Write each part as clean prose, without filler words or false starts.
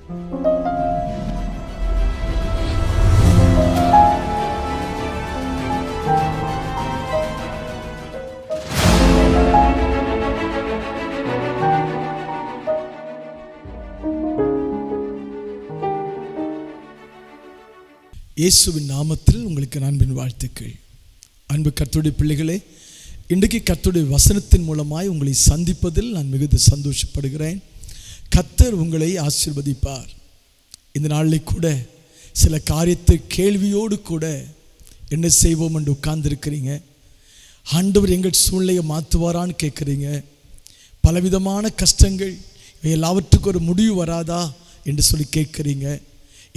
இயேசுவின் நாமத்தில் உங்களுக்கு அன்பின் வாழ்த்துக்கள். அன்பு கர்த்தருடைய பிள்ளைகளே, இன்றைக்கு கர்த்தருடைய வசனத்தின் மூலமாய் உங்களை சந்திப்பதில் நான் மிகுந்த சந்தோஷப்படுகிறேன். கர்த்தர் உங்களை ஆசீர்வதிப்பார். இந்த நாளில் கூட சில காரியத்தை கேள்வியோடு கூட என்ன செய்வோம் என்று உட்கார்ந்துருக்கிறீங்க. ஆண்டவர் எங்கள் சூழ்நிலையை மாற்றுவாரான்னு கேட்குறீங்க. பலவிதமான கஷ்டங்கள், எல்லாவற்றுக்கும் ஒரு முடிவு வராதா என்று சொல்லி கேட்குறீங்க.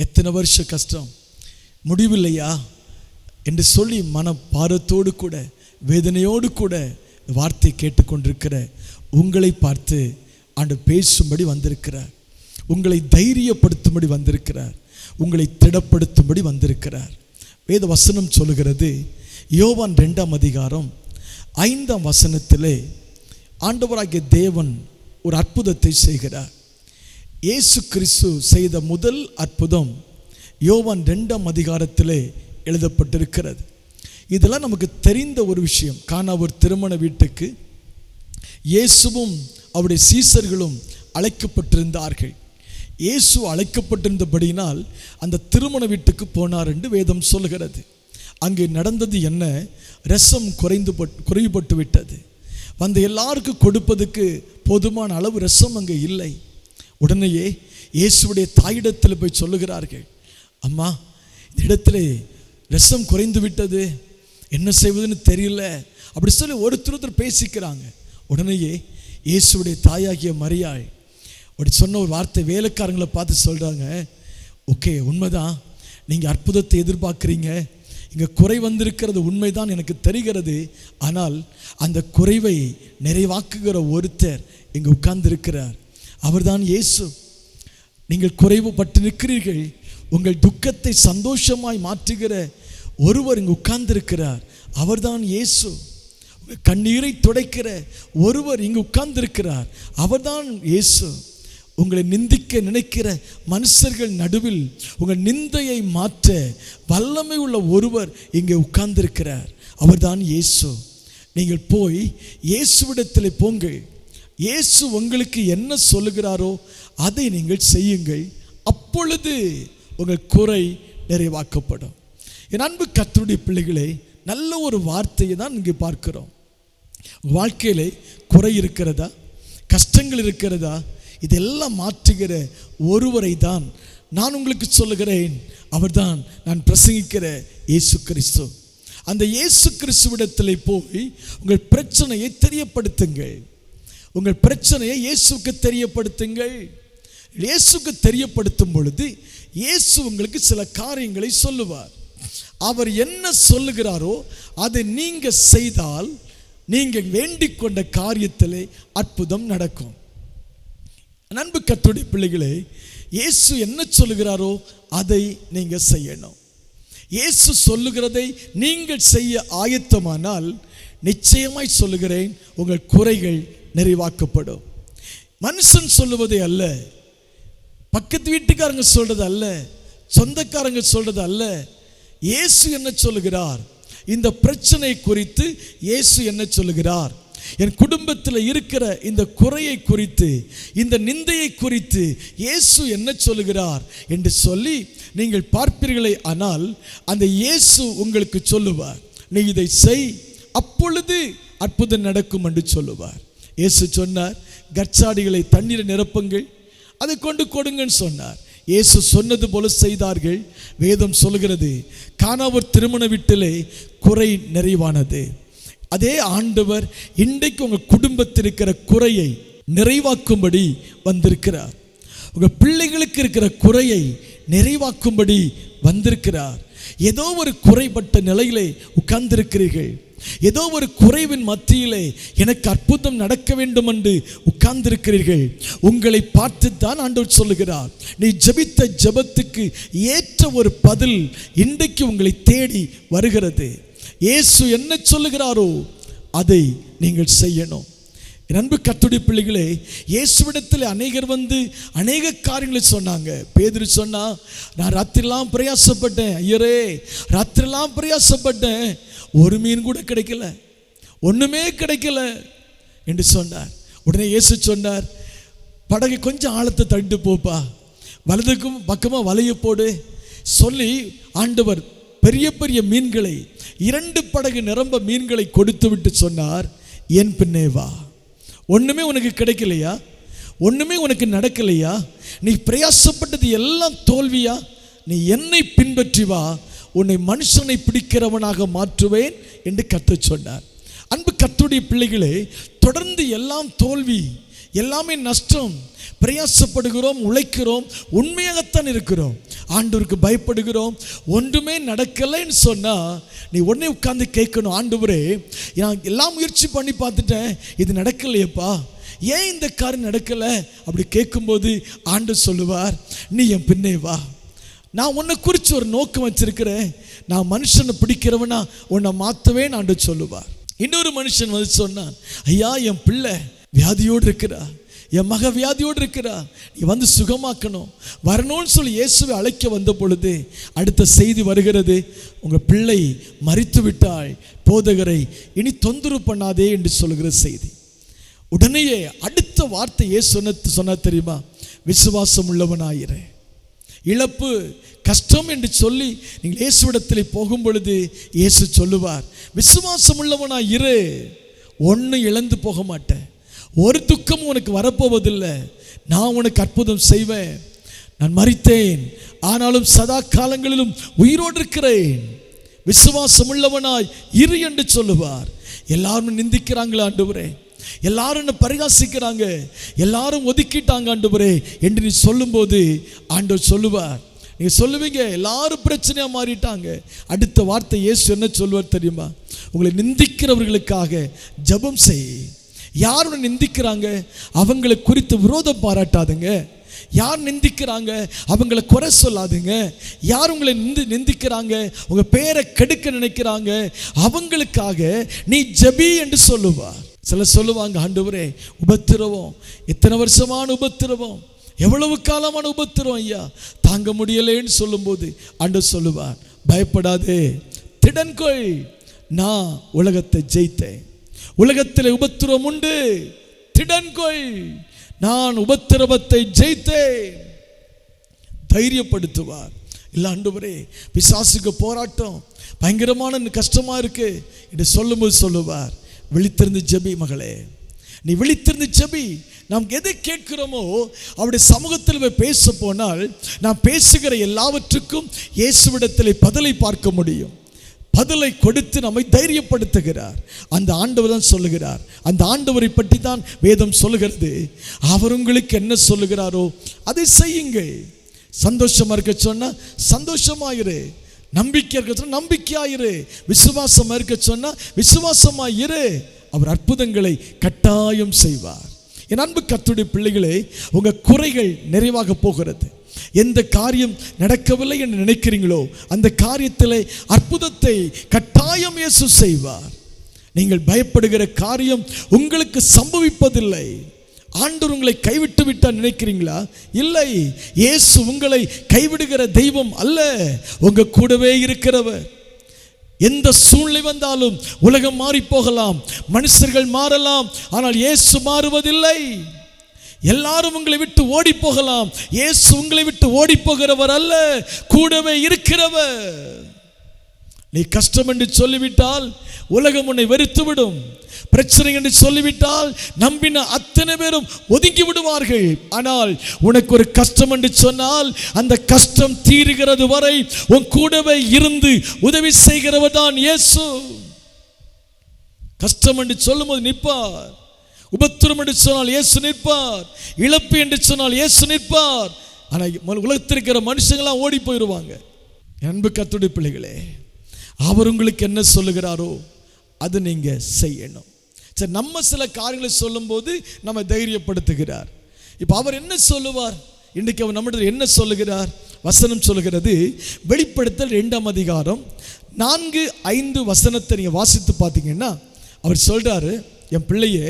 எத்தனை வருஷ கஷ்டம், முடிவில்லையா என்று சொல்லி மன பாரத்தோடு கூட வேதனையோடு கூட வார்த்தை கேட்டுக்கொண்டிருக்கிற உங்களை பார்த்து ஆண்டவர் பேசும்படி வந்திருக்கிறார். உங்களை தைரியப்படுத்தும்படி வந்திருக்கிறார். உங்களை திடப்படுத்தும்படி வந்திருக்கிறார். வேத வசனம் சொல்லுகிறது, யோவான் 2ஆம் அதிகாரம் 5ஆம் வசனத்திலே ஆண்டவராகிய தேவன் ஒரு அற்புதத்தை செய்கிறார். இயேசு கிறிஸ்து செய்த முதல் அற்புதம் யோவான் 2ஆம் அதிகாரத்திலே எழுதப்பட்டிருக்கிறது. இதெல்லாம் நமக்கு தெரிந்த ஒரு விஷயம். கானா ஒரு திருமண வீட்டுக்கு இயேசுவும் அவருடைய சீசர்களும் அழைக்கப்பட்டிருந்தார்கள். இயேசு அழைக்கப்பட்டிருந்தபடியினால் அந்த திருமண வீட்டுக்கு போனார் என்று வேதம் சொல்கிறது. அங்கே நடந்தது என்ன? ரசம் குறைபட்டு விட்டது. வந்த எல்லாருக்கும் கொடுப்பதுக்கு போதுமான அளவு ரசம் அங்கே இல்லை. உடனேயே இயேசுடைய தாயிடத்தில் போய் சொல்லுகிறார்கள், அம்மா, இந்த இடத்துல ரசம் குறைந்து விட்டது, என்ன செய்வதுன்னு தெரியல அப்படி சொல்லி ஒருத்தர் பேசிக்கிறாங்க. உடனேயே இயேசுடைய தாயாகிய மரியாள் அப்படி சொன்ன ஒரு வார்த்தை வேலைக்காரங்களை பார்த்து சொல்கிறாங்க, ஓகே, உண்மைதான், நீங்கள் அற்புதத்தை எதிர்பார்க்குறீங்க, இங்கே குறை வந்திருக்கிறது உண்மைதான் எனக்கு தெரிகிறது. ஆனால் அந்த குறைவை நிறைவாக்குகிற ஒருத்தர் இங்கே உட்கார்ந்திருக்கிறார். அவர்தான் இயேசு. நீங்கள் குறைவுபட்டு நிற்கிறீர்கள், உங்கள் துக்கத்தை சந்தோஷமாய் மாற்றுகிற ஒருவர் இங்கு உட்கார்ந்திருக்கிறார். அவர்தான் இயேசு. கண்ணீரை துடைக்கிற ஒருவர் இங்கு உட்கார்ந்திருக்கிறார். அவர்தான் இயேசு. உங்களை நிந்திக்க நினைக்கிற மனுஷர்கள் நடுவில் உங்கள் நிந்தையை மாற்ற வல்லமை உள்ள ஒருவர் இங்கே உட்கார்ந்திருக்கிறார். அவர்தான் இயேசு. நீங்கள் போய் இயேசுவிடத்தில் போங்கள். இயேசு உங்களுக்கு என்ன சொல்லுகிறாரோ அதை நீங்கள் செய்யுங்கள். அப்பொழுது உங்கள் குறை நிறைவாக்கப்படும். என் அன்பு கர்த்தருடைய பிள்ளைகளே, நல்ல ஒரு வார்த்தையை தான் இங்கே பார்க்கிறோம். வாழ்க்கையிலே குறை இருக்கிறதா, கஷ்டங்கள் இருக்கிறதா, இதெல்லாம் மாற்றுகிற ஒருவரை தான் நான் உங்களுக்கு சொல்லுகிறேன். அவர்தான் நான் பிரசங்கிக்கிற இயேசு கிறிஸ்து. அந்த இயேசு கிறிஸ்துவிடத்தில் போய் உங்கள் பிரச்சனையை தெரியப்படுத்துங்கள். உங்கள் பிரச்சனையை இயேசுக்கு தெரியப்படுத்துங்கள். இயேசுக்கு தெரியப்படுத்தும் பொழுது இயேசு உங்களுக்கு சில காரியங்களை சொல்லுவார். அவர் என்ன சொல்லுகிறாரோ அதை நீங்கள் செய்தால் நீங்கள் வேண்டிக் கொண்ட காரியத்திலே அற்புதம் நடக்கும். அன்பு கர்த்தருடைய பிள்ளைகளே, இயேசு என்ன சொல்லுகிறாரோ அதை நீங்கள் செய்யணும். இயேசு சொல்லுகிறதை நீங்கள் செய்ய ஆயத்தமானால் நிச்சயமாய் சொல்லுகிறேன், உங்கள் குறைகள் நிறைவாக்கப்படும். மனுஷன் சொல்லுவதே அல்ல, பக்கத்து வீட்டுக்காரங்க சொல்றது அல்ல, சொந்தக்காரங்க சொல்றது அல்ல. இயேசு என்ன சொல்லுகிறார்? இந்த பிரச்சனை குறித்து இயேசு என்ன சொல்லுகிறார்? என் குடும்பத்தில் இருக்கிற இந்த குறையை குறித்து, இந்த நிந்தையை குறித்து இயேசு என்ன சொல்லுகிறார் என்று சொல்லி நீங்கள் பார்ப்பீர்களே. ஆனால் அந்த இயேசு உங்களுக்கு சொல்லுவார், நீ இதை செய், அப்பொழுது அற்புதம் நடக்கும் என்று சொல்லுவார். இயேசு சொன்னார், கற்சாடிகளை தண்ணீரை நிரப்புங்கள், அதை கொண்டு கொடுங்கன்னு சொன்னார். இயேசு சொன்னது போல செய்தார்கள். வேதம் சொல்கிறது, கானாவூர் திருமண வீட்டிலே குறை நிறைவானது. அதே ஆண்டவர் இன்றைக்கு உங்கள் குடும்பத்தில் இருக்கிற குறையை நிறைவாக்கும்படி வந்திருக்கிறார். உங்கள் பிள்ளைகளுக்கு இருக்கிற குறையை நிறைவாக்கும்படி வந்திருக்கிறார். ஏதோ ஒரு குறைபட்ட நிலையிலே உட்கார்ந்திருக்கிறீர்கள். ஏதோ ஒரு குறைவின் மத்தியிலே எனக்கு அற்புதம் நடக்க வேண்டும் என்று உட்கார்ந்திருக்கிறீர்கள். உங்களை பார்த்து தான் ஆண்டவர் சொல்லுகிறார், நீ ஜெபித்த ஜெபத்துக்கு ஏற்ற ஒரு பதில் இன்றைக்கு உங்களை தேடி வருகிறது. இயேசு என்ன சொல்லுகிறாரோ அதை நீங்கள் செய்யணும். என் அன்பு கர்த்தருடைய பிள்ளைகளே, இயேசுவிடத்தில் அநேகர் வந்து அநேக காரியங்களை சொன்னாங்க. பேதுரு சொன்னா, நான் ராத்திரிலாம் பிரயாசப்பட்டேன் ஐயரே, ராத்திரிலாம் பிரயாசப்பட்டேன், ஒரு மீன் கூட கிடைக்கல, ஒண்ணுமே கிடைக்கல என்று சொன்னார். உடனே இயேசு சொன்னார், படகை கொஞ்சம் ஆழத்தை தள்ளிட்டு போப்பா, வலதுக்கும் பக்கமாக வலையை போடு சொல்லி ஆண்டவர் பெரிய பெரிய மீன்களை 2 படகு நிரம்ப மீன்களை கொடுத்து விட்டு சொன்னார், என் பின்னே வா. ஒன்றுமே உனக்கு கிடைக்கலையா? ஒன்றுமே உனக்கு நடக்கலையா? நீ பிரயாசப்பட்டது எல்லாம் தோல்வியா? நீ என்னை பின்பற்றி வா, உன்னை மனுஷனை பிடிக்கிறவனாக மாற்றுவேன் என்று கர்த்தர் சொன்னார். அன்பு கர்த்தருடைய பிள்ளைகளே, தொடர்ந்து எல்லாம் தோல்வி, எல்லாமே நஷ்டம், பிரயாசப்படுகிறோம், உழைக்கிறோம், உண்மையாகத்தான் இருக்கிறோம், ஆண்டவருக்கு பயப்படுகிறோம், ஒன்றுமே நடக்கலைன்னு சொன்னால் நீ உடனே உட்கார்ந்து கேட்கணும், ஆண்டவரே நான் எல்லாம் முயற்சி பண்ணி பார்த்துட்டேன், இது நடக்கலையப்பா, ஏன் இந்த காரியம் நடக்கலை? அப்படி கேட்கும்போது ஆண்டவர் சொல்லுவார், நீ என் பின்னே வா, நான் உன்னை குறித்து ஒரு நோக்கம் வச்சிருக்கிறேன், நான் மனுஷனை பிடிக்கிறவனா உன்னை மாற்றுவேன் ஆண்டவர் சொல்லுவார். இன்னொரு மனுஷன் வந்து சொன்னான், ஐயா என் பிள்ளை வியாதியோடு இருக்கிறா, என் மக வியாதியோடு இருக்கிறா, நீ வந்து சுகமாக்கணும் வரணும்னு சொல்லி இயேசுவை அழைக்க வந்த பொழுது அடுத்த செய்தி வருகிறது, உங்கள் பிள்ளை மரித்து விட்டாள், போதகரை இனி தொந்தரவு பண்ணாதே என்று சொல்லுகிற செய்தி. உடனேயே அடுத்த வார்த்தை இயேசு சொன்ன தெரியுமா? விசுவாசம் உள்ளவனாயிரு. இழப்பு கஷ்டம் என்று சொல்லி நீங்கள் இயேசுவிடத்தில் போகும் பொழுது இயேசு சொல்லுவார், விசுவாசம் உள்ளவனாய் இரு, ஒன்றும் இழந்து போக மாட்டேன், ஒரு துக்கம் உனக்கு வரப்போவதில்லை, நான் உனக்கு அற்புதம் செய்வேன், நான் மரித்தேன் ஆனாலும் சதா காலங்களிலும் உயிரோடு இருக்கிறேன், விசுவாசம் உள்ளவனாய் இரு என்று சொல்லுவார். எல்லாரும் நிந்திக்கிறாங்களா ஆண்டவரே, எல்லாரும் என்ன பரிகாசிக்கிறாங்க, எல்லாரும் ஒதுக்கிட்டாங்க ஆண்டவரே என்று நீ சொல்லும்போது ஆண்டவர் சொல்லுவார், நீங்க சொல்லுவீங்க எல்லாரும் பிரச்சனையா மாறிட்டாங்க. அடுத்த வார்த்தை இயேசு என்ன சொல்வார் தெரியுமா? உங்களை நிந்திக்கிறவர்களுக்காக ஜெபம் செய். யார் உன்னை நிந்திக்கிறாங்க அவங்களை குறித்து விரோதம் பாராட்டாதுங்க, யார் நிந்திக்கிறாங்க அவங்களை குறை சொல்லாதுங்க, யார் உங்களை நிந்திக்கிறாங்க உங்க பேரை கெடுக்க நினைக்கிறாங்க அவங்களுக்காக நீ ஜெபி என்று சொல்லுவார். சிலர் சொல்லுவாங்க, ஆண்டவரே உபத்திரவம், எத்தனை வருஷமான உபத்திரவம், எவ்வளவு காலமான உபத்திரம் ஐயா, தாங்க முடியலேன்னு சொல்லும்போது ஆண்டவர் சொல்லுவார், பயப்படாதே, திடன்கொள், நான் உலகத்தை ஜெயித்தேன், உலகத்தில் உபத்திரவம் உண்டு, திடன்கொள், நான் உபத்திரவத்தை ஜெயித்தேன், தைரியப்படுத்துவார். இல்லை ஆண்டவரே பிசாசுக்கு போராட்டம் பயங்கரமான கஷ்டமா இருக்கு என்று சொல்லும்போது சொல்லுவார், விழித்திருந்து ஜெபி மகளே, நீ விழித்திருந்து ஜெபி. நாம் எதை கேட்கிறோமோ அவருடைய சமூகத்தில் பேச போனால் நாம் பேசுகிற எல்லாவற்றுக்கும் இயேசுவிடத்தில் பதிலை பார்க்க முடியும். பதிலை கொடுத்து நம்மை தைரியப்படுத்துகிறார். அந்த ஆண்டவர் தான் சொல்லுகிறார். அந்த ஆண்டவரை பற்றி தான் வேதம் சொல்லுகிறது. அவர் உங்களுக்கு என்ன சொல்லுகிறாரோ அதை செய்யுங்கள். சந்தோஷமா இருக்க சொன்னா சந்தோஷமாயிரு, நம்பிக்கை இருக்க சொன்னா நம்பிக்கையாயிரு, விசுவாசமா இருக்க சொன்னா விசுவாசமாயிரு. அவர் அற்புதங்களை கட்டாயம் செய்வார். என் அன்பு கர்த்தருடைய பிள்ளைகளே, உங்க குறைகள் நிறைவாக போகிறது. எந்த காரியம் நடக்கவில்லை என்று நினைக்கிறீங்களோ அந்த காரியத்தில் அற்புதத்தை கட்டாயம் இயேசு செய்வார். நீங்கள் பயப்படுகிற காரியம் உங்களுக்கு சம்பவிப்பதில்லை. ஆண்டவர் உங்களை கைவிட்டு விட்டார் நினைக்கிறீங்களா? இல்லை, இயேசு உங்களை கைவிடுகிற தெய்வம் அல்ல, உங்க கூடவே இருக்கிறவர். எந்த சூழ்நிலை வந்தாலும் உலகம் மாறி போகலாம், மனுஷர்கள் மாறலாம், ஆனால் இயேசு மாறுவதில்லை. எல்லாரும் உங்களை விட்டு ஓடி போகலாம், இயேசு உங்களை விட்டு ஓடி போகிறவர் அல்ல, கூடவே இருக்கிறவர். நீ கஷ்டம் என்று சொல்லிவிட்டால் உலகம் உன்னை வெறுத்துவிடும். பிரச்சனை என்று சொல்லிவிட்டால் நம்பின அத்தனை பேரும் ஒதுங்கி விடுவார்கள். ஆனால் உனக்கு ஒரு கஷ்டம் என்று சொன்னால் அந்த கஷ்டம் தீருகிறது வரை உன் கூடவே இருந்து உதவி செய்கிறவர் தான் இயேசு. கஷ்டம் என்று சொல்லும் போது நிற்பார், உபத்திரம் என்று சொன்னால் இயேசு நிற்பார், இழப்பு என்று சொன்னால் இயேசு நிற்பார். ஆனால் உலகத்தில் இருக்கிற மனுஷங்களாம் ஓடி போயிடுவாங்க. அன்பு கர்த்தருடைய பிள்ளைகளே, அவர் உங்களுக்கு என்ன சொல்லுகிறாரோ அது நீங்க செய்யணும். சரி, நம்ம சில காரியங்களை சொல்லும் போது நம்ம தைரியப்படுத்துகிறார். இப்போ அவர் என்ன சொல்லுவார்? இன்றைக்கு அவர் நம்மிடத்தில் என்ன சொல்லுகிறார்? வசனம் சொல்லுகிறது, வெளிப்படுத்தல் 2ஆம் அதிகாரம் 4-5 வசனத்தை நீங்கள் வாசித்து பார்த்தீங்கன்னா அவர் சொல்றாரு, என் பிள்ளையே,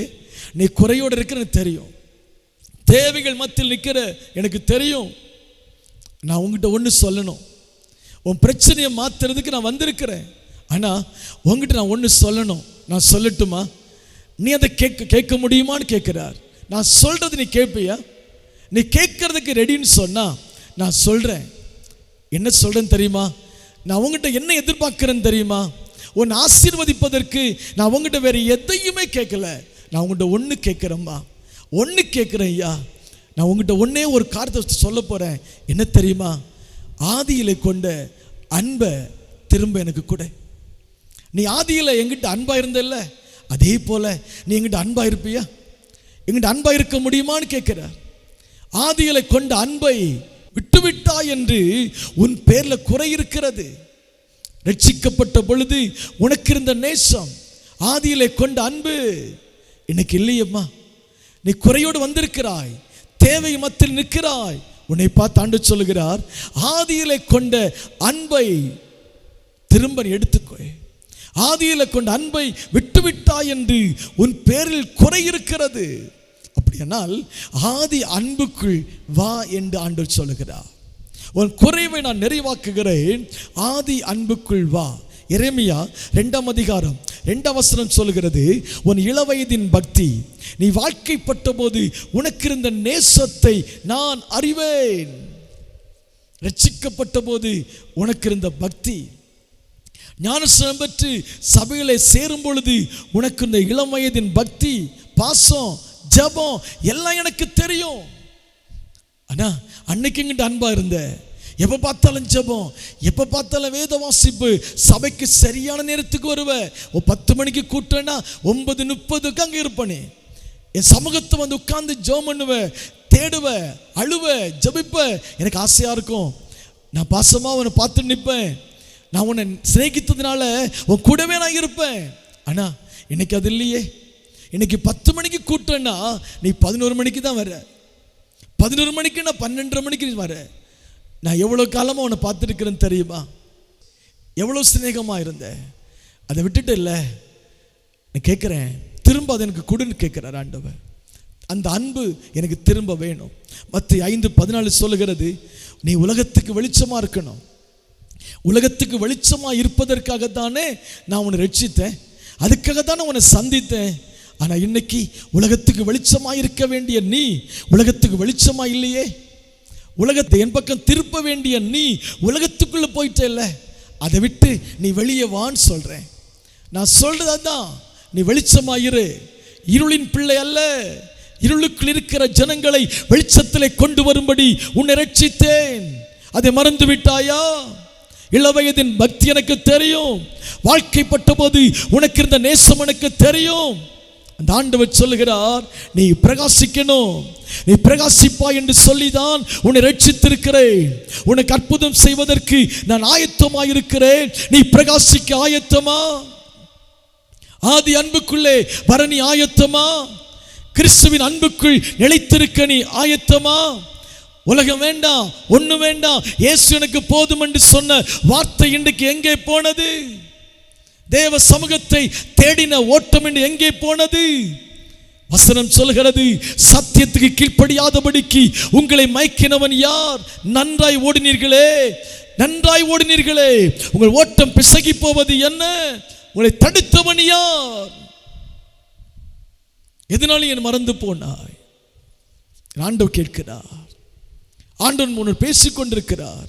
நீ குறையோடு இருக்கிற எனக்கு தெரியும், தேவைகள் மத்தியில் நிற்கிற எனக்கு தெரியும். நான் உங்ககிட்ட ஒன்று சொல்லணும், உன் பிரச்சனையை மாற்றுறதுக்கு நான் வந்திருக்கிறேன். ஆனால் உங்ககிட்ட நான் ஒன்று சொல்லணும், நான் சொல்லட்டுமா? நீ அதை கேட்க முடியுமான்னு கேட்குறார். நான் சொல்கிறது நீ கேட்பியா? நீ கேட்கறதுக்கு ரெடின்னு சொன்னால் நான் சொல்கிறேன். என்ன சொல்கிறேன்னு தெரியுமா? நான் உங்ககிட்ட என்ன எதிர்பார்க்குறேன்னு தெரியுமா? உன்னை ஆசீர்வதிப்பதற்கு நான் உங்ககிட்ட வேறு எதையுமே கேட்கல. நான் உங்கள்கிட்ட ஒன்று கேட்குறேம்மா, ஒன்று கேட்குறேன் ஐயா. நான் உங்கள்கிட்ட ஒன்றே ஒரு காரியத்தை சொல்ல போகிறேன். என்ன தெரியுமா? ஆதியிலே கொண்ட அன்பை திரும்ப எனக்கு கொடு. நீ ஆதியில் எங்கிட்ட அன்பாக இருந்தல்ல, அதே போல் நீ எங்கிட்ட அன்பாக இருப்பியா? எங்கிட்ட அன்பாக இருக்க முடியுமான்னு கேட்குறார். ஆதியில் கொண்ட அன்பை விட்டுவிட்டா என்று உன் பேரில் குறை இருக்கிறது. ரட்சிக்கப்பட்ட பொழுது உனக்கு இருந்த நேசம், ஆதியிலே கொண்ட அன்பு இன்னைக்கு இல்லையம்மா. நீ குறையோடு வந்திருக்கிறாய், தேவை மத்தியில் நிற்கிறாய். உன்னை பார்த்து ஆண்டவர் சொல்லுகிறார், ஆதியிலே கொண்ட அன்பை திரும்ப எடுத்துக்கோ. ஆதியிலே கொண்ட அன்பை விட்டுவிட்டாய் என்று உன் பேரில் குறை இருக்கிறது. அப்படியானால் ஆதி அன்புக்குள் வா என்று ஆண்டவர் சொல்லுகிறார். உன் குறைவை நான் நிறைவாக்குகிறேன், ஆதி அன்புக்குள் வா. எரேமியா 2ஆம் அதிகாரம் 2ஆம் வசனம் சொல்லுகிறது, உன் இளவயதின் பக்தி, நீ வாழ்க்கைப்பட்ட போது உனக்கு இருந்த நேசத்தை நான் அறிவேன். ரட்சிக்கப்பட்ட போது உனக்கு இருந்த பக்தி, ஞானஸ்நானம் பெற்று சபையிலே சேரும் பொழுது உனக்கு இந்த இளம் வயதின் பக்தி, பாசம், ஜபம் எல்லாம் எனக்கு தெரியும். ஆனா அன்னைக்கு எங்கிட்ட அன்பா இருந்த, எப்போ பார்த்தாலும் ஜபம், எப்போ பார்த்தாலும் வேத வாசிப்பு, சபைக்கு சரியான நேரத்துக்கு வருவேன். 10 மணிக்கு கூட்டம்னா 9:30 அங்கே இருப்பேனே. என் சமூகத்தை வந்து உட்கார்ந்து ஜெபம் பண்ணுவேன், தேடுவேன், அழுவேன், ஜபிப்பேன். எனக்கு ஆசையாக இருக்கும், நான் பாசமாக உன்னை பார்த்து நிற்பேன், நான் உன்னை சிநேகித்ததுனால உன் கூடவே நான் இருப்பேன். ஆனால் இன்னைக்கு அது இல்லையே. இன்னைக்கு 10 மணிக்கு கூட்டம்னா நீ 11 மணிக்கு தான் வர, 11 மணிக்கு நான் 12:30 மணிக்கு வர. நான் எவ்வளோ காலமாக உன்னை பார்த்துருக்கிறேன்னு தெரியுமா? எவ்வளோ சிநேகமாக இருந்தேன், அதை விட்டுட்டு இல்லை. நான் கேட்குறேன், திரும்ப அதை எனக்கு கொடுன்னு கேட்குறார் ஆண்டவர். அந்த அன்பு எனக்கு திரும்ப வேணும். மத்தேயு 5:14 சொல்லுகிறது, நீ உலகத்துக்கு வெளிச்சமாக இருக்கணும். உலகத்துக்கு வெளிச்சமாக இருப்பதற்காகத்தானே நான் உன்னை ரட்சித்தேன், அதுக்காகத்தானே உன்னை சந்தித்தேன். ஆனால் இன்னைக்கு உலகத்துக்கு வெளிச்சமாக இருக்க வேண்டிய நீ உலகத்துக்கு வெளிச்சமாக இல்லையே. உலகத்தை என் பக்கம் திருப்ப வேண்டிய நீ உலகத்துக்குள்ளே போயிட்டே இல்லை. அதை விட்டு நீ வெளியே வான்னு சொல்கிறேன். நான் சொல்கிறது அதுதான், நீ வெளிச்சமாயிரு. இருளின் பிள்ளை அல்ல, இருளுக்குள் இருக்கிற ஜனங்களை வெளிச்சத்தில் கொண்டு வரும்படி உன்னை ரட்சித்தேன். அதை மறந்து விட்டாயா? இளவயதின் பக்தி எனக்கு தெரியும், வாழ்க்கைப்பட்ட போது உனக்கு இருந்த நேசம் எனக்கு தெரியும். அந்த ஆண்டவர் சொல்லுகிறார், நீ பிரகாசிக்கணும், நீ பிரகாசிப்பா என்று சொல்லிதான் உன்னை ரட்சித்திருக்கிறேன். உனக்கு அற்புதம் செய்வதற்கு நான் ஆயத்தமாயிருக்கிறேன். நீ பிரகாசிக்க ஆயத்தமா? ஆதி அன்புக்குள்ளே வர நீ ஆயத்தமா? கிறிஸ்துவின் அன்புக்குள் நிலைத்திருக்க நீ ஆயத்தமா? உலகம் வேண்டாம், ஒண்ணு வேண்டாம், இயேசு எனக்கு போதும் என்று சொன்ன வார்த்தை இன்றைக்கு எங்கே போனது? தேவ சமூகத்தை தேடின ஓட்டம் என்று எங்கே போனது? வசனம் சொல்கிறது, சத்தியத்துக்கு கீழ்ப்படியாதபடிக்கு உங்களை மயக்கினவன் யார்? நன்றாய் ஓடினீர்களே, நன்றாய் ஓடினீர்களே, உங்கள் ஓட்டம் பிசகி போவது என்ன? உங்களை தடுத்தவன் யார்? எதனால என் மறந்து போனாய்? ஆண்டவர் கேட்கிறார். ஆண்டவன் முன்னர் பேசிக்கொண்டிருக்கிறார்.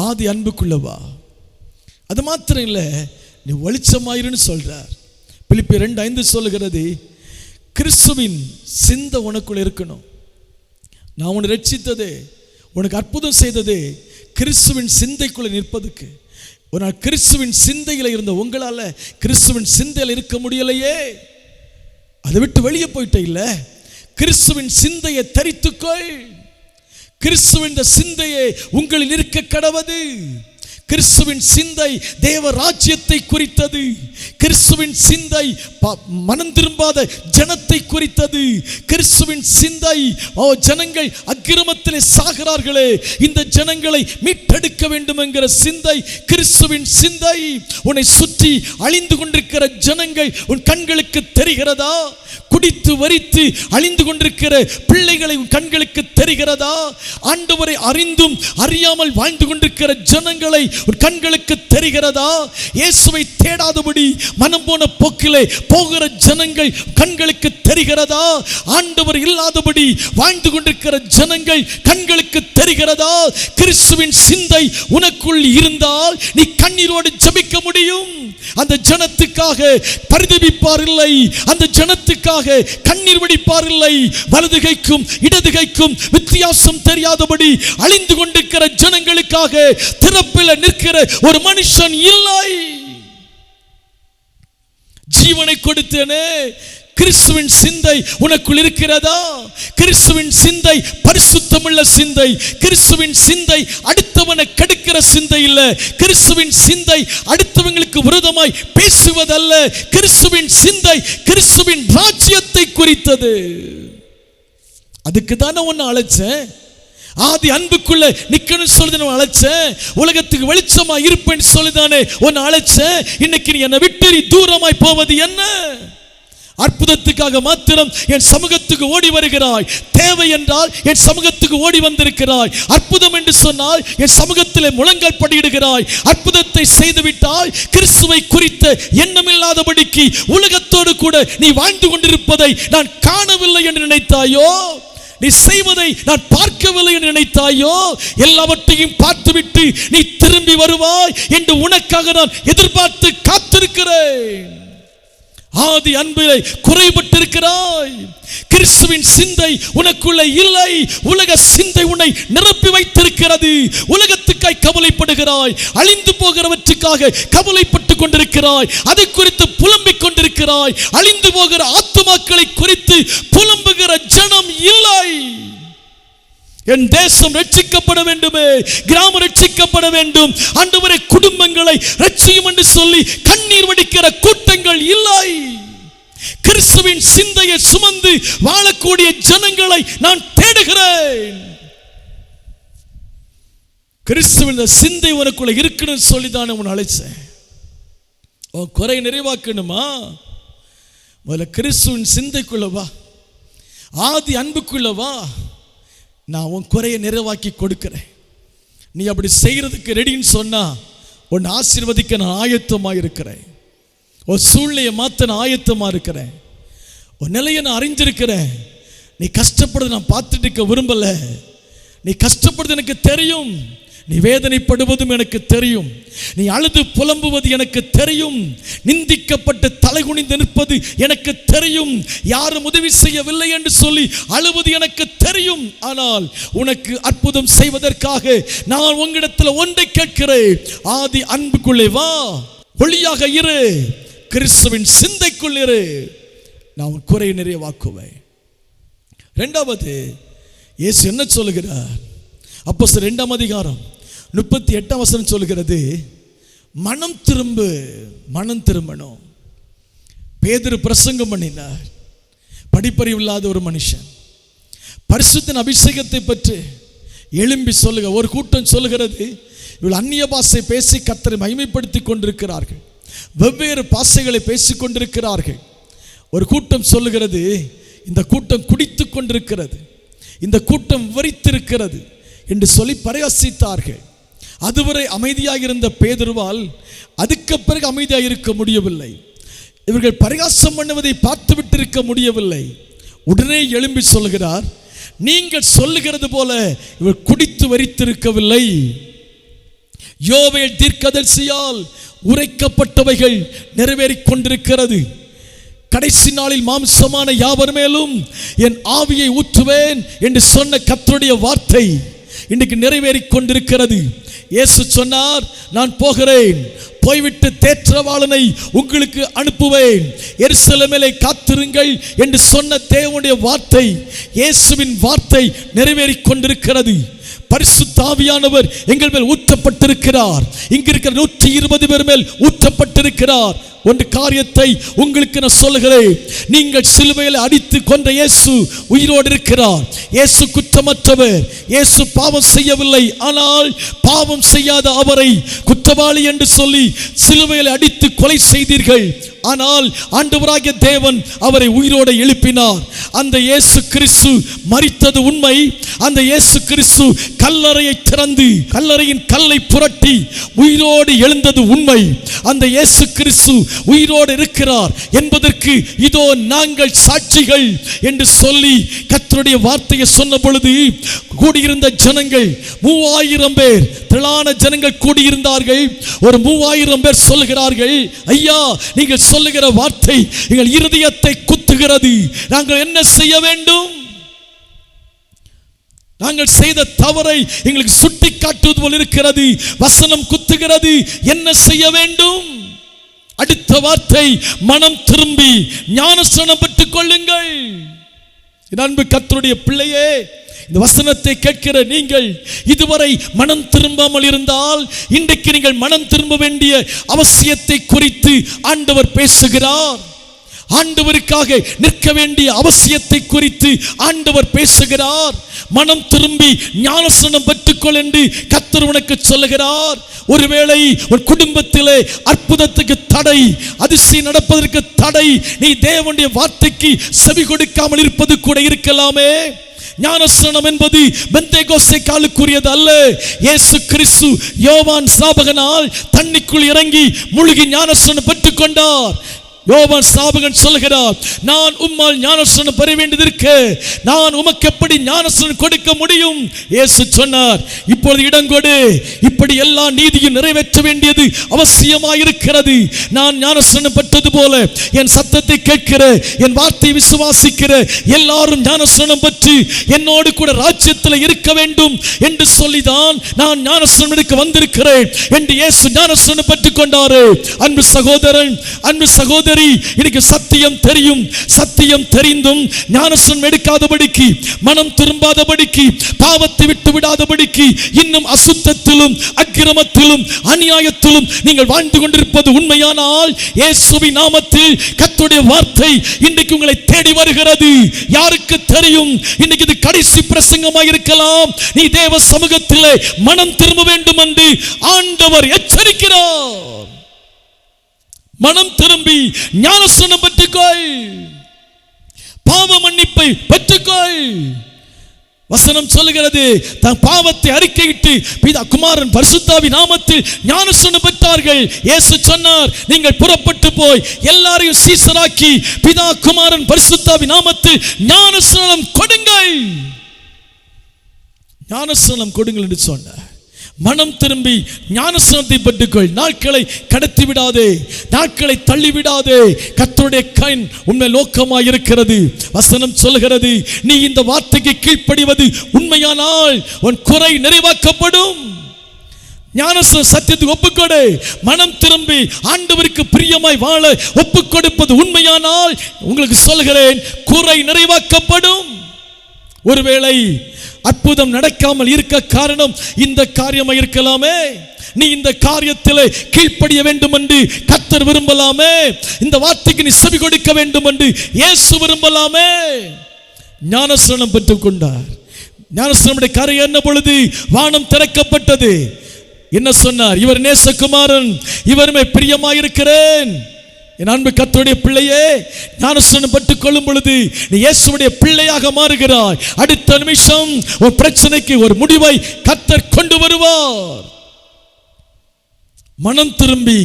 ஆதி அன்புக்குள்ளவா. அது மாத்திரம் இல்லை, நீ வெளிச்சமாயிருன்னு சொல்றார். பிலிப்பியர் 2:5 சொல்லுகிறது, கிறிஸ்துவின் சிந்தை உனக்குள்ள இருக்கணும். நான் உன்னை ரட்சித்ததே, உனக்கு அற்புதம் செய்ததே கிறிஸ்துவின் சிந்தைக்குள்ள நிற்பதுக்கு. ஒரு நாள் கிறிஸ்துவின் சிந்தையில் இருந்த உங்களால் கிறிஸ்துவின் சிந்தையில் இருக்க முடியலையே. அதை விட்டு வெளியே போயிட்ட இல்லை, கிறிஸ்துவின் சிந்தையை தரித்துக்கொள். கிறிஸ்துவின் சிந்தையை உங்களில் இருக்க கடவது. கிறிஸ்துவின் சிந்தை தேவ ராஜ்யத்தை குறித்தது. கிறிஸ்துவின் சிந்தை மனம் திரும்பாத ஜனத்தை குறித்தது. கிறிஸ்துவின் சிந்தை ஜனங்கள் அக்கிரமத்திலே சாகிறார்களே, இந்த ஜனங்களை மீட்டெடுக்க வேண்டும் என்கிற சிந்தை கிறிஸ்துவின் சிந்தை. உன்னை சுற்றி அழிந்து கொண்டிருக்கிற ஜனங்கள் உன் கண்களுக்கு தெரிகிறதா? குடித்து வரித்து அழிந்து கொண்டிருக்கிற பிள்ளைகளை உன் கண்களுக்கு தெரிகிறதா? ஆண்டவரை அறிந்தும் அறியாமல் வாழ்ந்து கொண்டிருக்கிற ஜனங்களை உன் கண்களுக்கு தெரிகிறதா? இயேசுவை தேடாதபடி மனம் போன போக்கிலே போகிற ஜனங்கள் கண்களுக்கு தெரிகிறதா? ஆண்டவர் இல்லாதபடி வாழ்ந்து கொண்டிருக்கிற ஜனங்கள் கண்களுக்கு தெரிகிறதா? கிறிஸ்துவின் சிந்தை உனக்குள் இருந்தால் நீ கண்ணீரோடு ஜெபிக்க முடியும். அந்த ஜனத்துக்காக பரிதபிப்பார் இல்லை, அந்த ஜனத்துக்காக கண்ணீர் வடிப்பார் இல்லை. வலது கைக்கும் இடது கைக்கும் வித்தியாசம் தெரியாதபடி அழிந்து கொண்டிருக்கிற ஜனங்களுக்காக திறப்பில் நிற்கிற ஒரு மனுஷன் இல்லை. ஜீவனை கொடுத்தேனே, கிறிஸ்துவின் சிந்தை உனக்குள் இருக்கிறதா? கிறிஸ்துவின் சிந்தை பரிசுத்தமுள்ள சிந்தை. கிறிஸ்துவின் சிந்தை அடுத்தவனை கெடுக்கிற சிந்தை இல்ல. கிறிஸ்துவின் சிந்தை அடுத்தவங்களுக்கு விரோதமாய் பேசுவதல்ல. கிறிஸ்துவின் சிந்தை கிறிஸ்துவின் ராஜ்யத்தை குறித்தது. அதுக்கு தானே உன்னை அழைச்சேன். ஆதி அன்புக்குள்ள நிக்கணும் சொல்லுதானே அழைச்சேன். உலகத்துக்கு வெளிச்சமா இருப்பேன்னு சொல்லுதானே உன்னை அழைச்சேன். இன்னைக்கு நீ என்னை விட்டு தூரமாய் போவது என்ன? அற்புதத்துக்காக மாத்திரம் என் சமூகத்துக்கு ஓடி வருகிறாய். தேவை என்றால் என் சமூகத்துக்கு ஓடி வந்திருக்கிறாய். அற்புதம் என்று சொன்னால் என் சமூகத்திலே முழங்கால் படியிடுகிறாய். அற்புதத்தை செய்துவிட்டால் கிறிஸ்துவை குறித்த எண்ணமில்லாதபடிக்கு உலகத்தோடு கூட நீ வாழ்ந்து கொண்டிருப்பதை நான் காணவில்லை என்று நினைத்தாயோ? நீ செய்வதை நான் பார்க்கவில்லை என்று நினைத்தாயோ? எல்லாவற்றையும் பார்த்துவிட்டு நீ திரும்பி வருவாய் என்று உனக்காக நான் எதிர்பார்த்து காத்திருக்கிறேன். ஆதி அன்பிலே குறைபட்டிருக்கிறாய். கிறிஸ்துவின் சிந்தை உனக்குள்ளே இல்லை. உலக சிந்தை உன்னை நிரப்பி வைத்திருக்கிறது. உலகத்துக்காய் கவலைப்படுகிறாய். அழிந்து போகிறவற்றுக்காக கவலைப்பட்டு கொண்டிருக்கிறாய். அதை குறித்து புலம்பிக் கொண்டிருக்கிறாய். அழிந்து போகிற ஆத்துமாக்களை குறித்து புலம்புகிற ஜனம் இல்லை. என் தேசம் ரட்சிக்கப்பட வேண்டுமே, கிராமம் ரட்சிக்கப்பட வேண்டும், ஆண்டவரே குடும்பங்களை ரட்சியும் என்று சொல்லி கண்ணீர் வடிக்கிற கூட்டங்கள் இல்லை. கிறிஸ்துவின் சிந்தையை சுமந்து வாழக்கூடிய ஜனங்களை நான் தேடுகிறேன். கிறிஸ்துவின் சிந்தை உனக்குள்ள இருக்கணும்னு சொல்லிதான் உன்னை அழைச்சேன். உன் குறை நிறைவாக்கணுமா? முதல்ல கிறிஸ்துவின் சிந்தைக்குள்ள வா, ஆதி அன்புக்குள்ள வா. நான் உன் குறையை நிறைவாக்கி கொடுக்கிறேன். நீ அப்படி செய்யறதுக்கு ரெடின்னு சொன்னா உன் ஆசீர்வதிக்க நான் ஆயத்தமாக இருக்கிறேன். உன் சூழ்நிலையை மாற்ற நான் ஆயத்தமாக இருக்கிறேன். உன் நிலையை நான் அறிஞ்சிருக்கிறேன். நீ கஷ்டப்படுறது நான் பார்த்துட்டு இருக்க விரும்பல. நீ கஷ்டப்படுறது எனக்கு தெரியும். நீ வேதனைப்படுவதும் எனக்கு தெரியும். நீ அழுது புலம்புவது எனக்கு தெரியும். நிந்திக்கப்பட்டு தலைகுனிந்து நிற்பது எனக்கு தெரியும். யாரும் உதவி செய்யவில்லை என்று சொல்லி அழுவது எனக்கு தெரியும். ஆனால் உனக்கு அற்புதம் செய்வதற்காக நான் உங்களிடத்தில் ஒன்றை கேட்கிறேன். ஆதி அன்புக்குள்ளே வா, ஒளியாக இரு, கிறிஸ்துவின் சிந்தைக்குள் இரு. நான் உன் குறையை நிறைவாக்குவேன். இரண்டாவது, இயேசு என்ன சொல்லுகிறார்? அப்போஸ்தலர் 2ஆம் அதிகாரம் 38ஆம் வசனம் சொல்கிறது, மனம் திரும்பு, மனம் திரும்பணும். பேதுரு பிரசங்கம் பண்ணினார். படிப்பறிவு இல்லாத ஒரு மனுஷன் பரிசுத்தின் அபிஷேகத்தை பற்றி எழும்பி சொல்லுக. ஒரு கூட்டம் சொல்லுகிறது, இவள் அந்நிய பாஷை பேசி கர்த்தரை மகிமைப்படுத்தி கொண்டிருக்கிறார்கள், வெவ்வேறு பாஷைகளை பேசி கொண்டிருக்கிறார்கள். ஒரு கூட்டம் சொல்லுகிறது, இந்த கூட்டம் குடித்து கொண்டிருக்கிறது, இந்த கூட்டம் விவரித்திருக்கிறது என்று சொல்லி பரிகாசித்தார்கள். அதுவரை அமைதியாக இருந்த பேதுருவால் அதுக்கு பிறகு அமைதியாக இருக்க முடியவில்லை. இவர்கள் பரிகாசம் பண்ணுவதை பார்த்து விட்டு இருக்க முடியவில்லை. உடனே எழும்பி சொல்கிறார், நீங்கள் சொல்லுகிறது போல இவர் குடித்து வரித்திருக்கவில்லை. யோவேல் தீர்க்கதரிசியால் உரைக்கப்பட்டவைகள் நிறைவேறிக் கொண்டிருக்கிறது. கடைசி நாளில் மாம்சமான யாவர் மேலும் என் ஆவியை ஊற்றுவேன் என்று சொன்ன கர்த்தருடைய வார்த்தை இன்றைக்கு நிறைவேறிக் கொண்டிருக்கிறது. இயேசு சொன்னார், நான் போகிறேன், போய்விட்டு தேற்றவாளனை உங்களுக்கு அனுப்புவேன், எருசலேமிலே காத்திருங்கள் என்று சொன்ன தேவனுடைய வார்த்தை, இயேசுவின் வார்த்தை நிறைவேறிக் கொண்டிருக்கிறது. பரிசுத்த ஆவியானவர் எங்கள் மேல் ஊற்றப்பட்டிருக்கிறார். இங்க இருக்கிற 120 பேர் மேல் ஊற்றப்பட்டிருக்கிறார். ஒன்று காரியத்தை உங்களுக்கு நான் சொல்லுகிறேன். நீங்கள் சிலுவையில் அடித்து கொன்ற இயேசு உயிரோடு இருக்கிறார். இயேசு குற்றமற்றவர். இயேசு பாவம் செய்யவில்லை. ஆனால் பாவம் செய்யாத அவரை குற்றவாளி என்று சொல்லி சிலுவையில் அடித்து கொலை செய்தீர்கள். ஆனால் ஆண்டவராகிய தேவன் அவரை உயிரோடு எழுப்பினார். அந்த இயேசு கிறிஸ்து மரித்தது உண்மை. அந்த இயேசு கிறிஸ்து கல்லறையை திறந்து கல்லறையின் கல்லை புரட்டி உயிரோடு எழுந்தது உண்மை. அந்த இயேசு கிறிஸ்து உயிரோடு இருக்கிறார் என்பதற்கு இதோ நாங்கள் சாட்சிகள் என்று சொல்லி கர்த்தருடைய வார்த்தையை சொன்ன பொழுது கூடியிருந்த ஜனங்கள் 3000 பேர், திரளான ஜனங்கள் கூடியிருந்தார்கள். ஒரு 3000 பேர் சொல்லுகிறார்கள், ஐயா நீங்கள் சொல்லுகிற வார்த்தை எங்கள் இருதயத்தை குத்துகிறது. நாங்கள் என்ன செய்ய வேண்டும்? நாங்கள் செய்த தவறை எங்களுக்கு சுட்டி காட்டுவது போல் இருக்கிறது. வசனம் குத்துகிறது. என்ன செய்ய வேண்டும்? அடுத்த வார்த்தை, மனம் திரும்பி ஞானஸ்நானம் பெற்றுக் கொள்ளுங்கள். அன்பு கர்த்தருடைய பிள்ளையே, இந்த வசனத்தை கேட்கிற நீங்கள் இதுவரை மனம் திரும்பாமல் இருந்தால் இன்றைக்கு நீங்கள் மனம் திரும்ப வேண்டிய அவசியத்தை குறித்து ஆண்டவர் பேசுகிறார். ஆண்டவருக்காக நிற்க வேண்டிய அவசியத்தை குறித்து ஆண்டவர் பேசுகிறார். மனம் திரும்பி ஞானஸ்நானம் பெற்றுக்கொள் என்று கர்த்தர் உனக்கு சொல்லுகிறார். ஒருவேளை ஒரு குடும்பத்திலே அற்புதத்துக்கு தடை, அதிசயம் நடப்பதற்கு தடை, நீ தேவனுடைய வார்த்தைக்கு செவி கொடுக்காமல் இருப்பது கூட இருக்கலாமே. ஞானஸ்நானம் என்பது பெந்தேகோஸ்தே காலுக்குரியது அல்ல. இயேசு கிறிஸ்து யோவான் ஸ்நாபகனால் தண்ணிக்குள் இறங்கி முழுகி ஞானஸ்நானம் பெற்றுக் கொண்டார். யோவான் ஸ்நாபகன் சொல்கிறார், நான் உம்மால் ஞானஸ்நானம் பெற வேண்டியதற்கு நான் உமக்கு எப்படி ஞானஸ்நானம் கொடுக்க முடியும்? இயேசு சொன்னார், இப்பொழுது இடங்கொடு, இப்படி எல்லா நீதியும் நிறைவேற்ற வேண்டியது அவசியமாயிருக்கிறது. நான் ஞானஸ்நானம் பெற்றது போல என் சத்தத்தை கேட்கிற, என் வார்த்தையை விசுவாசிக்கிற எல்லாரும் ஞானஸ்நானம் பெற்று என்னோடு கூட ராஜ்யத்தில் இருக்க வேண்டும் என்று சொல்லிதான் நான் ஞானஸ்நானம் எடுக்க வந்திருக்கிறேன் என்று இயேசு ஞானஸ்நானம் பெற்றுக் கொண்டாரு. அன்பு சகோதரன், அன்பு சகோதரி, இன்னைக்கு சத்தியம் தெரியும். சத்தியம் தெரிந்தும் ஞானஸ்நானம் எடுக்காதபடிக்கு, மனம் திரும்பாதபடிக்கு, பாவத்தை விட்டு விடாதபடிக்கு, இன்னும் அசுத்தத்திலும் அக்கிரமத்திலும் அநியாயத்திலும் நீங்கள் வாழ்ந்து கொண்டிருப்பது உண்மையானால் இயேசுவின் நாமத்தில் கர்த்தருடைய வார்த்தை இன்றைக்கு உங்களை தேடி வருகிறது. யாருக்கு தெரியும், இன்னைக்கு இது கடைசி பிரசங்கமாக இருக்கலாம். நீ தேவ சமூகத்திலே மனம் திரும்ப வேண்டும் என்று ஆண்டவர் எச்சரிக்கிறார். மனம் திரும்பி ஞானஸ்நானம் பெற்றுக்கொள், பாவ மன்னிப்பை பெற்றுக்கொள். வசனம் சொல்லுகிறது, தன் பாவத்தை அறிக்கையிட்டு பிதா குமாரன் பரிசுத்தாவின் நாமத்தில் ஞானஸ்நானம் பெற்றார்கள். இயேசு சொன்னார், நீங்கள் புறப்பட்டு போய் எல்லாரையும் சீஷராக்கி பிதா குமாரன் பரிசுத்தாவின் நாமத்தில் ஞானஸ்நானம் கொடுங்கள். ஞானஸ்நானம் கொடுங்கள் என்று சொன்னார். மனம் திரும்பி ஞானஸ்நானத்தை பெற்றுக்கொள். நாட்களை கடத்தி விடாதே, நாட்களை தள்ளிவிடாதே. கர்த்தருடைய கண் உண்மை நோக்கமாய் இருக்கிறது. வசனம் சொல்கிறது, நீ இந்த வார்த்தைக்கு கீழ்ப்படிவது உண்மையானால் உன் குறை நிறைவாக்கப்படும். ஞானஸ்நான சத்தியத்துக்கு ஒப்புக்கொடு. மனம் திரும்பி ஆண்டவருக்கு பிரியமாய் வாழ ஒப்புக் கொடுப்பது உண்மையானால் உங்களுக்கு சொல்கிறேன், குறை நிறைவாக்கப்படும். ஒருவேளை அற்புதம் நடக்காமல் இருக்க காரணம் இந்த காரியமாக இருக்கலாமே. நீ இந்த காரியத்தில் கீழ்ப்படிய வேண்டும் என்று கர்த்தர் விரும்பலாமே. இந்த வார்த்தைக்கு நீ செவி கொடுக்க வேண்டும் என்று இயேசு விரும்பலாமே. ஞானஸ்நானம் பெற்றுக் கொண்டார். ஞானஸ்நானமுடைய கரை என்ன பொழுது வானம் திறக்கப்பட்டது. என்ன சொன்னார்? இவர் நேசகுமாரன், இவருமே பிரியமாயிருக்கிறேன். என் அன்பு கர்த்தருடைய பிள்ளையே, ஞானஸ்நானம் பெற்றுக் கொள்ளும் பொழுது நீ இயேசுவுடைய பிள்ளையாக மாறுகிறாய். அடுத்த நிமிஷம் ஒரு பிரச்சனைக்கு ஒரு முடிவை கர்த்தர் கொண்டு வருவார். மனம் திரும்பி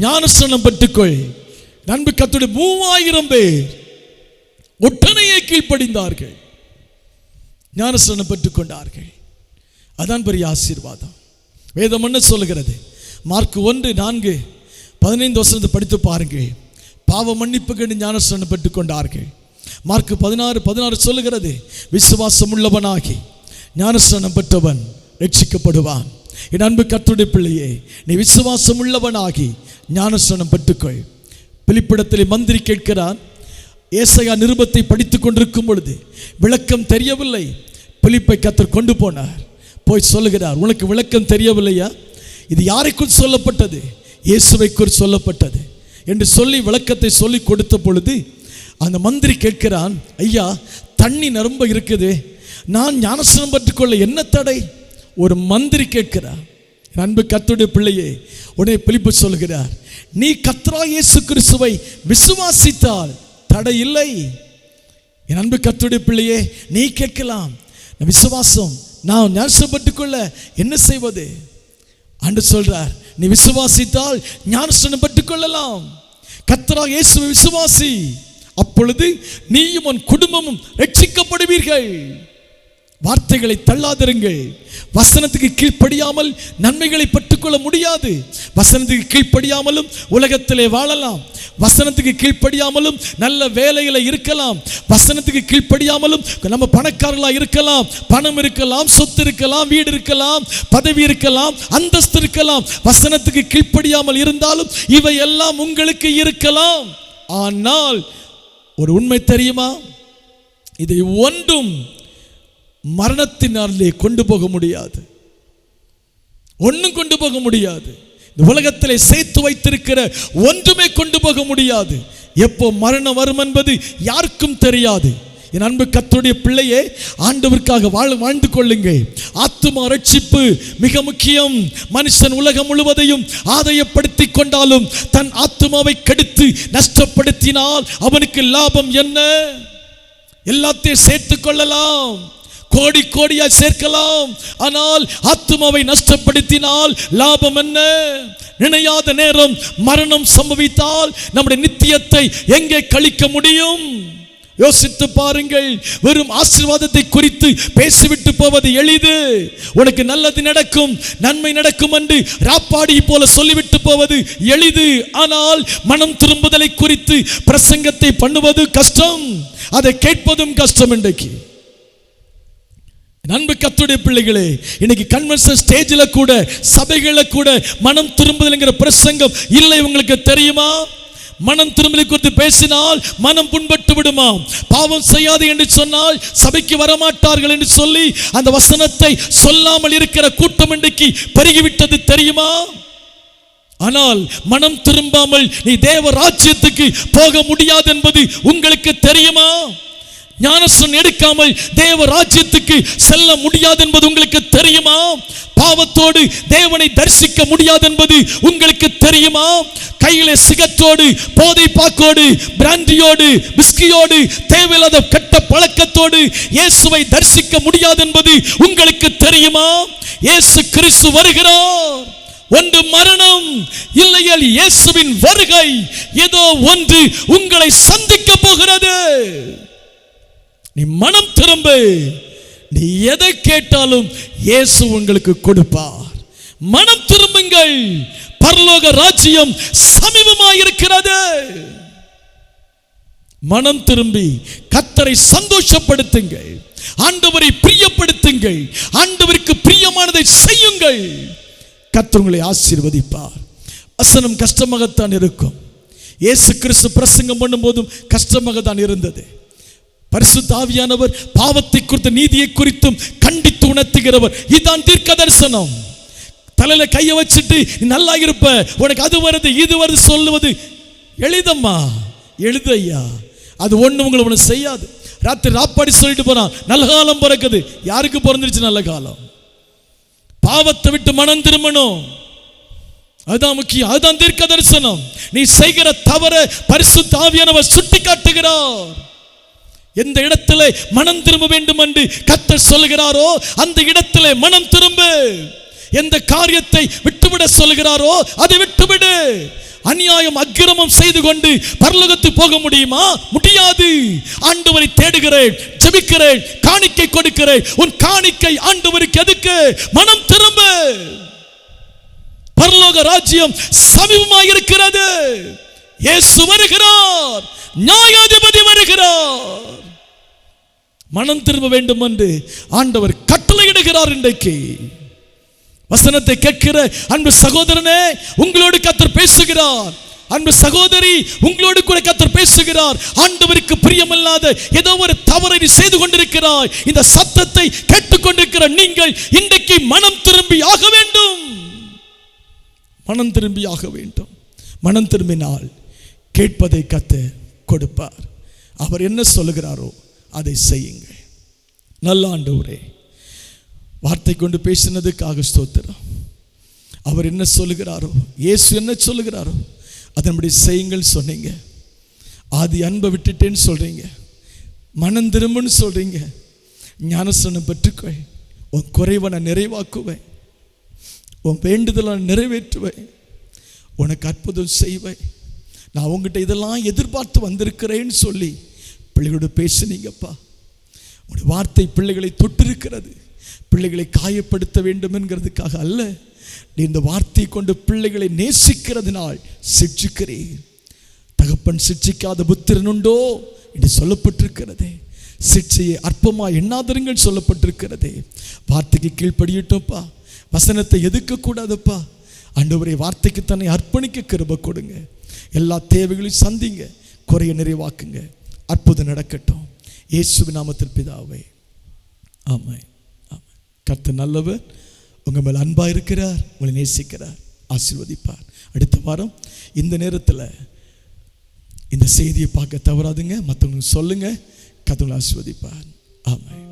ஞானஸ்நானம் பெற்றுக்கொள். அன்பு கர்த்தருடைய 3000 பேர் ஒட்டனையே கீழ்ப்படிந்தார்கள், ஞானஸ்நானம் பெற்றுக் கொண்டார்கள். அதான் பெரிய ஆசீர்வாதம். வேதம் என்ன சொல்லுகிறது? மார்க் 1:4-15 படித்து பாருங்கள். பாவ மன்னிப்புக்கு ஞானஸ்நானம் பெற்றுக் கொண்டார்கள். மார்க் 16:16 சொல்லுகிறது, விசுவாசம் உள்ளவனாகி ஞானஸ்நானம் பெற்றவன் ரட்சிக்கப்படுவான். என் அன்பு கர்த்தருடைய பிள்ளையே, நீ விசுவாசம் உள்ளவனாகி ஞானஸ்நானம் பெற்றுக்கொள். பிலிப்பிடத்திலே மந்திரி கேட்கிறான். ஏசாயா நிருபத்தை படித்துக் கொண்டிருக்கும் பொழுது விளக்கம் தெரியவில்லை. பிலிப்பை கர்த்தர் கொண்டு போனார். போய் சொல்லுகிறார், உனக்கு விளக்கம் தெரியவில்லையா? இது யாரை குறித்து சொல்லப்பட்டது? இயேசுவை குறித்து சொல்லப்பட்டது என்று சொல்லி விளக்கத்தை சொல்லி கொடுத்த பொழுது அந்த மந்திரி கேட்கிறான், ஐயா, தண்ணி நிரம்ப இருக்குது, நான் ஞானஸ்நானம் பெற்றுக்கொள்ள என்ன தடை? ஒரு மந்திரி கேட்கிறார். அன்பு கர்த்தருடைய பிள்ளையே, உடனே பிலிப்பு சொல்கிறார், நீ கர்த்தராகிய இயேசு கிறிஸ்துவை விசுவாசித்தால் தடை இல்லை. என் அன்பு கர்த்தருடைய பிள்ளையே, நீ கேட்கலாம், விசுவாசம், நான் ஞானஸ்நானம் பெற்றுக்கொள்ள என்ன செய்வது? ஆண்டவர் சொல்றார், நீ விசுவாசித்தால் ஞானஸ்நானம் பெற்றுக்கொள்ளலாம். கர்த்தராகிய இயேசுவை விசுவாசி, அப்பொழுது நீயும் உன் குடும்பமும் ரட்சிக்கப்படுவீர்கள். வார்த்தைகளை தள்ளாதிருங்கள். வசனத்துக்கு கீழ்ப்படியாமல் நன்மைகளை பெற்றுக்கொள்ள முடியாது. வசனத்துக்கு கீழ்ப்படியாமலும் உலகத்திலே வாழலாம். வசனத்துக்கு கீழ்ப்படியாமலும் நல்ல வேலையில இருக்கலாம். வசனத்துக்கு கீழ்ப்படியாமலும் நம்ம பணக்காரர்களாக இருக்கலாம், பணம் இருக்கலாம், சொத்து இருக்கலாம், வீடு இருக்கலாம், பதவி இருக்கலாம், அந்தஸ்து இருக்கலாம். வசனத்துக்கு கீழ்ப்படியாமல் இருந்தாலும் இவை எல்லாம் உங்களுக்கு இருக்கலாம். ஆனால் ஒரு உண்மை தெரியுமா? இதை ஒன்றும் மரணத்தினாலே கொண்டு போக முடியாது. ஒன்றும் கொண்டு போக முடியாது. இந்த உலகத்திலே சேர்த்து வைத்திருக்கிற ஒன்றுமே கொண்டு போக முடியாது. எப்போ மரணம் வரும் என்பது யாருக்கும் தெரியாது. என் அன்பு கர்த்தருடைய பிள்ளையே, ஆண்டவருக்காக வாழ்ந்து கொள்ளுங்கள். ஆத்துமா ரட்சிப்பு மிக முக்கியம். மனுஷன் உலகம் முழுவதையும் ஆதாயப்படுத்தி கொண்டாலும் தன் ஆத்துமாவை கெடுத்து நஷ்டப்படுத்தினால் அவனுக்கு லாபம் என்ன? எல்லாத்தையும் சேர்த்து கொள்ளலாம், கோடி கோடியா சேர்க்கலாம், ஆனால் ஆத்துமாவை நஷ்டப்படுத்தினால் லாபம் என்ன? நினையாத நேரம் மரணம் சம்பவித்தால் நம்முடைய நித்தியத்தை எங்கே கழிக்க முடியும்? யோசித்து பாருங்கள். வெறும் ஆசீர்வாதத்தை குறித்து பேசிவிட்டு போவது எளிது. உனக்கு நல்லது நடக்கும், நன்மை நடக்கும் என்று ராப்பாடி போல சொல்லிவிட்டு போவது எளிது. ஆனால் மனம் திரும்புதலை குறித்து பிரசங்கத்தை பண்ணுவது கஷ்டம், அதை கேட்பதும் கஷ்டம். இன்றைக்கு அன்பு கர்த்தருடைய பிள்ளைகளே, இன்னைக்கு கன்வென்ஷன் ஸ்டேஜில் கூட, சபைகளில் கூட மனம் திரும்புதல்ங்கிற பிரசங்கம் இல்லை. உங்களுக்கு தெரியுமா? மனம் திரும்பலை குறித்து பேசினால் மனம் புண்பட்டு விடுமா? பாவம் செய்யாது என்று சொன்னால் சபைக்கு வரமாட்டார்கள் என்று சொல்லி அந்த வசனத்தை சொல்லாமல் இருக்கிற கூட்டம் இன்றைக்கு பெருகிவிட்டது தெரியுமா? ஆனால் மனம் திரும்பாமல் நீ தேவ ராஜ்யத்துக்கு போக முடியாது என்பது உங்களுக்கு தெரியுமா? ஞானஸ்நானம் எடுக்காமல் தேவ ராஜ்யத்துக்கு செல்ல முடியாது என்பது உங்களுக்கு தெரியுமா? பாவத்தோடு தேவனை தரிசிக்க முடியாது என்பது உங்களுக்கு தெரியுமா? கையில சிகத்தோடு, போதை பாக்கோடு, பிராண்டியோடு, விஸ்கியோடு, தேவையில்லாத கெட்ட பழக்கத்தோடு இயேசுவை தரிசிக்க முடியாது என்பது உங்களுக்கு தெரியுமா? இயேசு கிறிஸ்து வருகிறார். ஒன்று மரணம், இல்லையேல் இயேசுவின் வருகை. ஏதோ ஒன்று உங்களை சந்திக்க போகிறது. நீ மனம் திரும்பு. நீ எதை கேட்டாலும் இயேசு உங்களுக்கு கொடுப்பார். மனம் திரும்புங்கள், பரலோக ராஜ்யம் சமீபமாயிருக்கிறது. மனம் திரும்பி கர்த்தரை சந்தோஷப்படுத்துங்கள், ஆண்டவரை பிரியப்படுத்துங்கள், ஆண்டவருக்கு பிரியமானதை செய்யுங்கள். கர்த்தர் உங்களை ஆசீர்வதிப்பார். வசனம் கஷ்டமாகத்தான் இருக்கும். இயேசு கிறிஸ்து பிரசங்கம் பண்ணும்போதும் கஷ்டமாக தான் இருந்தது. பரிசுத்த ஆவியானவர் பாவத்தை குறித்து, நீதியை குறித்தும் கண்டித்து உணர்த்துகிறவர். இதுதான் தீர்க்க தரிசனம். தலையில கையை வச்சுட்டு நீ நல்லா இருப்ப, உனக்கு அது வருது இது வருது சொல்லுவது எளிதம்மா, எழுதையா. அது ஒண்ணு உங்களை ஒண்ணு செய்யாது. ராத்திரி ராப்பாடி சொல்லிட்டு போறான், நல்ல காலம் பிறக்குது. யாருக்கு பிறந்துருச்சு நல்ல காலம்? பாவத்தை விட்டு மனம் திரும்பணும், அதுதான் முக்கியம். அதுதான் தீர்க்க தரிசனம். நீ செய்கிற தவற பரிசுத்த ஆவியானவர் சுட்டி காட்டுகிறார். எந்த இடத்திலே மனம் திரும்ப வேண்டும் என்று கர்த்தர் சொல்கிறாரோ அந்த இடத்திலே மனம் திரும்பு. எந்த காரியத்தை விட்டுவிட சொல்கிறாரோ அதை விட்டுவிடு. அநியாயம் அக்கிரமம் செய்து கொண்டு பரலோகத்துக்கு போக முடியுமா? முடியாது. ஆண்டவரை தேடுகிறேன், ஜெபிக்கிறேன், காணிக்கை கொடுக்கிறேன். உன் காணிக்கை ஆண்டவருக்கு எதுக்கு? மனம் திரும்பு. பரலோக ராஜ்யம் சமீபமாயிருக்கிறது. இயேசு வருகிறார், நியாயாதிபதி வருகிறார். மனம் திரும்ப வேண்டும் என்று ஆண்டவர் கட்டளையிடுகிறார். இன்றைக்கு வசனத்தை கேட்கிற அன்பு சகோதரனே, உங்களோடு கர்த்தர் பேசுகிறார். அன்பு சகோதரி, உங்களோடு கூட கர்த்தர் பேசுகிறார். ஆண்டவருக்கு பிரியமில்லாத ஏதோ ஒரு தவறை நீ செய்து கொண்டிருக்கிறாய். இந்த சத்தத்தை கேட்டுக்கொண்டிருக்கிற நீங்கள் இன்றைக்கு மனம் திரும்பி ஆக வேண்டும். மனம் திரும்பி ஆக வேண்டும். மனம் திரும்பினால் கேட்பதை கர்த்தர் கொடுப்பார். அவர் என்ன சொல்லுகிறாரோ அதை செய்யுங்கள். நல்ல ஆண்டவரே, வார்த்தை கொண்டு பேசினதுக்காக ஸ்தோத்திரம். அவர் என்ன சொல்லுகிறாரோ, இயேசு என்ன சொல்லுகிறாரோ அதன்படி செய்யுங்கள் சொன்னீங்க. ஆதி அன்பை விட்டுட்டேன்னு சொல்றீங்க, மனம் திரும்புன்னு சொல்றீங்க. ஞானஸ்நானம் பெற்றுக்கொள், உன் குறைவை நான் நிறைவாக்குவேன், உன் வேண்டுதலை நான் நிறைவேற்றுவேன், உனக்கு அற்புதம் செய்வேன், நான் உங்ககிட்ட இதெல்லாம் எதிர்பார்த்து வந்திருக்கிறேன்னு சொல்லி பிள்ளைகளோடு பேசுனீங்கப்பா. உங்களுடைய வார்த்தை பிள்ளைகளை தொட்டிருக்கிறது. பிள்ளைகளை காயப்படுத்த வேண்டும் என்கிறதுக்காக அல்ல, நீ இந்த வார்த்தை கொண்டு பிள்ளைகளை நேசிக்கிறதுனால் சிட்சிக்கிறீர். தகப்பன் சிட்சிக்காத புத்திரன் உண்டோ என்று சொல்லப்பட்டிருக்கிறதே. சிட்சையை அற்பமாக எண்ணாதருங்கள் சொல்லப்பட்டிருக்கிறதே. வார்த்தைக்கு கீழ்ப்படியட்டும்ப்பா. வசனத்தை எதிர்க்கக்கூடாதுப்பா. ஆண்டவரே, வார்த்தைக்கு தன்னை அர்ப்பணிக்க கிருபை கொடுங்க. எல்லா தேவைகளையும் சந்திங்க, குறைய நிறைவாக்குங்க. அற்புதம் நடக்கட்டும். இயேசுவின் நாமத்தில் பிதாவே, ஆமென். ஆமென். கர்த்தர் நல்லவர், உங்கள் மேல் அன்பாக இருக்கிறார், உங்களை நேசிக்கிறார், ஆசீர்வதிப்பார். அடுத்த வாரம் இந்த நேரத்தில் இந்த செய்தியை பார்க்க தவறாதுங்க. மற்றவங்களுக்கு சொல்லுங்க. கர்த்தர் உங்களை ஆசீர்வதிப்பார். ஆமென்.